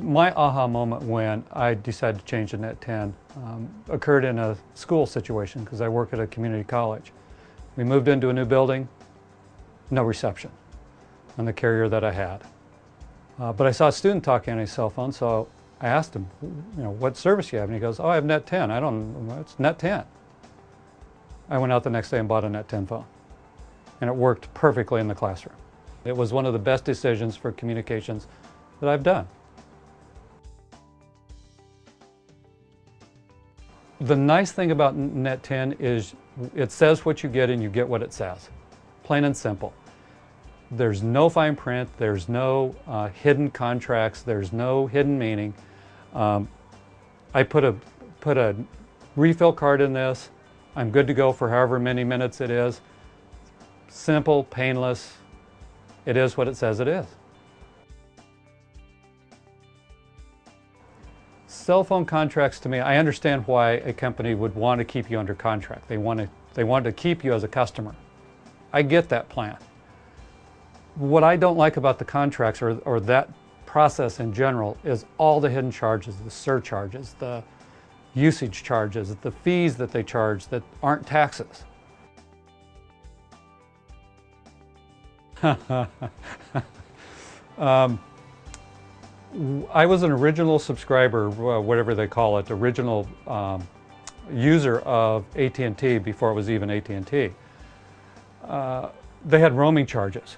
My aha moment when I decided to change to NET10 occurred in a school situation because I work at a community college. We moved into a new building, no reception on the carrier that I had. But I saw a student talking on his cell phone, so I asked him, what service you have? And he goes, oh, I have NET10. I don't know, it's NET10. I went out the next day and bought a NET10 phone. And it worked perfectly in the classroom. It was one of the best decisions for communications that I've done. The nice thing about NET10 is it says what you get and you get what it says. Plain and simple. There's no fine print, there's no hidden contracts, there's no hidden meaning. I put a refill card in this. I'm good to go for however many minutes it is. Simple, painless. It is what it says it is. Cell phone contracts, to me, I understand why a company would want to keep you under contract. They want to keep you as a customer. I get that plan. What I don't like about the contracts or that process in general is all the hidden charges, the surcharges, the usage charges, the fees that they charge that aren't taxes. I was an original subscriber, whatever they call it, original user of at&t before it was even at&t. They had roaming charges.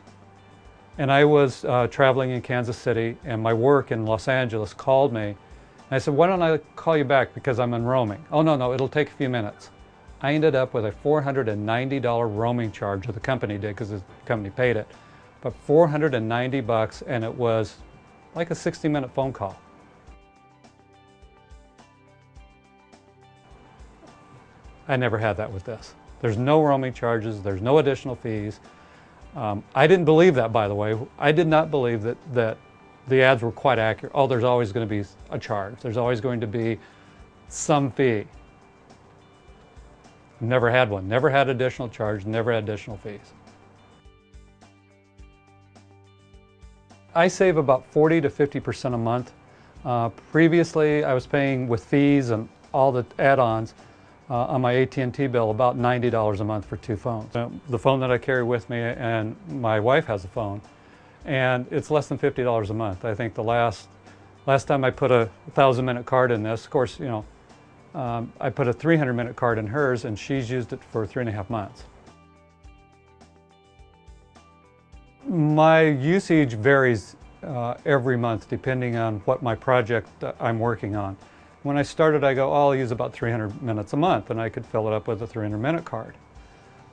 And I was traveling in Kansas City, and my work in Los Angeles called me. And I said, why don't I call you back because I'm in roaming? Oh, no, it'll take a few minutes. I ended up with a $490 roaming charge, or the company did because the company paid it. But $490, and it was like a 60-minute phone call. I never had that with this. There's no roaming charges, there's no additional fees. I didn't believe that, by the way. I did not believe that the ads were quite accurate. Oh, there's always going to be a charge. There's always going to be some fee. Never had one. Never had additional charge, never had additional fees. I save about 40 to 50% a month. Previously, I was paying with fees and all the add-ons on my at&t bill about $90 a month for 2 phones. The phone that I carry with me, and my wife has a phone, and it's less than $50 a month. I think the last time I put a 1,000-minute card in this, of course, I put a 300-minute card in hers, and she's used it for 3.5 months. My usage varies every month depending on what my project I'm working on. When I started, I go, oh, I'll use about 300 minutes a month, and I could fill it up with a 300-minute card.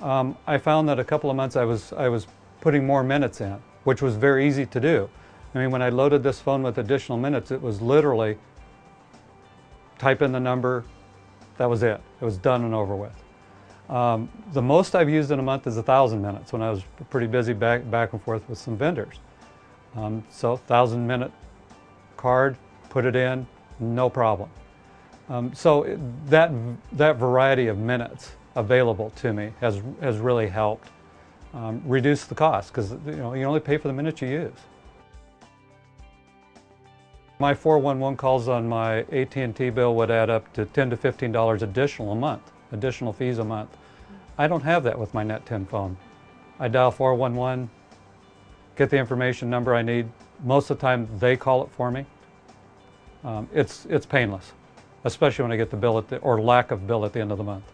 I found that a couple of months I was putting more minutes in, which was very easy to do. I mean, when I loaded this phone with additional minutes, it was literally type in the number, that was it. It was done and over with. The most I've used in a month is 1,000 minutes when I was pretty busy back and forth with some vendors. So 1,000-minute card, put it in, no problem. So that variety of minutes available to me has really helped reduce the cost because you only pay for the minutes you use. My 411 calls on my at&t bill would add up to $10 to $15 additional a month, additional fees a month. I don't have that with my NET10 phone. I dial 411, get the information number I need. Most of the time they call it for me. It's painless, especially when I get the bill or lack of bill at the end of the month.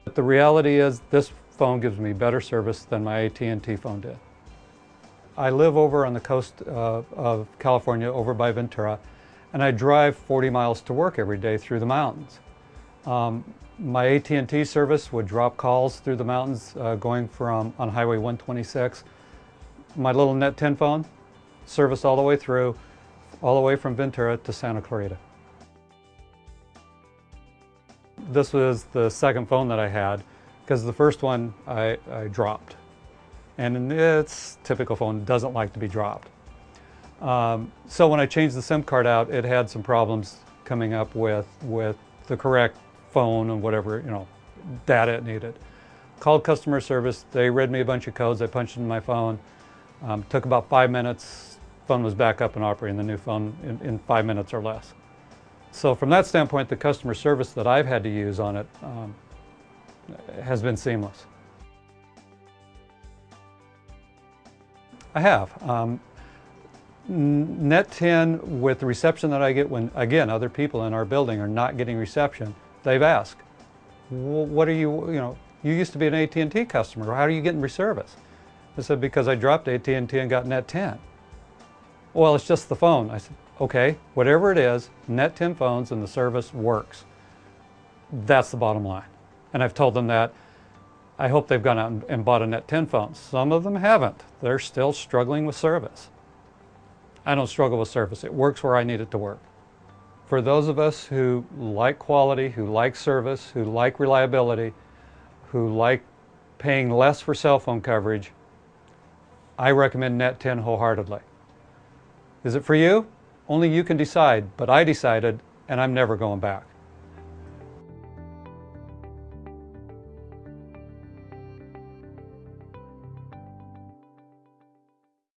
But the reality is this phone gives me better service than my at&t phone did. I live over on the coast of California, over by Ventura, and I drive 40 miles to work every day through the mountains. My at&t service would drop calls through the mountains going on Highway 126. My little NET10 phone, service all the way through, all the way from Ventura to Santa Clarita. This was the second phone that I had because the first one I dropped. And it's typical phone, doesn't like to be dropped. So when I changed the SIM card out, it had some problems coming up with the correct phone and whatever data it needed. Called customer service, they read me a bunch of codes, I punched in my phone. Took about 5 minutes, phone was back up and operating, the new phone in 5 minutes or less. So from that standpoint, the customer service that I've had to use on it has been seamless. I have. NET10, with the reception that I get when, again, other people in our building are not getting reception, they've asked, what are you used to be an AT&T customer, how are you getting service? I said, because I dropped AT&T and got NET10. Well, it's just the phone. I said, okay, whatever it is, NET10 phones and the service works. That's the bottom line. And I've told them that. I hope they've gone out and bought a NET10 phone. Some of them haven't. They're still struggling with service. I don't struggle with service. It works where I need it to work. For those of us who like quality, who like service, who like reliability, who like paying less for cell phone coverage, I recommend NET10 wholeheartedly. Is it for you? Only you can decide, but I decided, and I'm never going back.